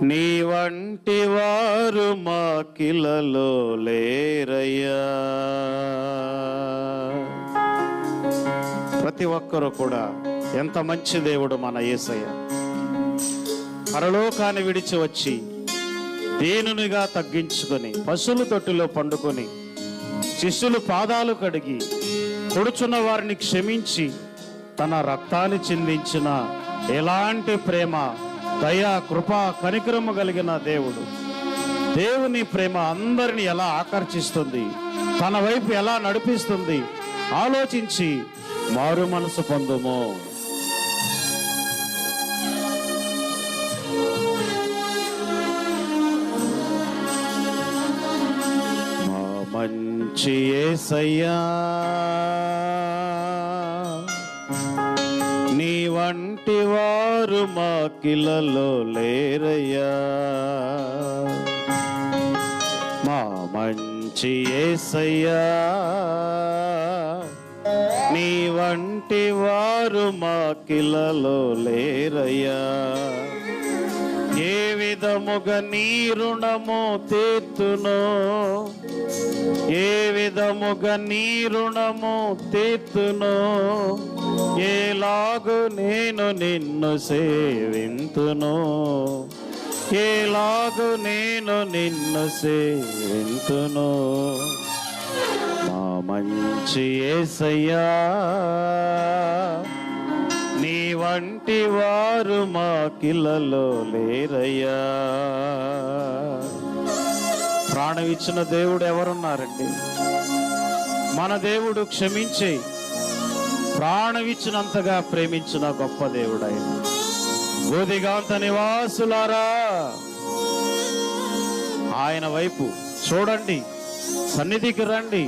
నీ వంటి వారు మాకిలలో లేరయ్యా. ప్రతి ఒక్కరూ కూడా ఎంత మంచి దేవుడు మన యేసయ్య. పరలోకాన్ని విడిచి వచ్చి దీనునిగా తగ్గించుకొని పశువుల తొట్టిలో పండుకొని శిష్యులు పాదాలు కడిగి కొడుచున్న వారిని క్షమించి తన రక్తాన్ని చిందించిన ఎలాంటి ప్రేమ, దయ, కృప, కనికరము కలిగిన దేవుడు. దేవుని ప్రేమ అందరిని ఎలా ఆకర్షిస్తుంది, తన వైపు ఎలా నడిపిస్తుంది ఆలోచించి మారు మనసు పొందుము. మా మంచి యేసయ్యా, నీ వంటి వారు మాకిలలో లేరయ్యా. మా మంచి యేసయ్యా, నీ వంటి వారు మాకిలలో లేరయ్యా. ఏ విధముగా నీ రుణము తీర్తునో, ఏ విధముగా నీ రుణము తీర్తునో, ఎలాగు నేను నిన్ను సేవింతును, ఎలాగు నేను నిన్ను సేవింతును. మా మంచి యేసయ్యా, నీ వంటి వారు మాకిలలో లేరయ్యా. ప్రాణం ఇచ్చిన దేవుడు ఎవరున్నారండి? మన దేవుడు క్షమించే, ప్రాణం ఇచ్చినంతగా ప్రేమించిన గొప్ప దేవుడు ఆయన. బోధిగాంత నివాసులారా, ఆయన వైపు చూడండి, సన్నిధికి రండి.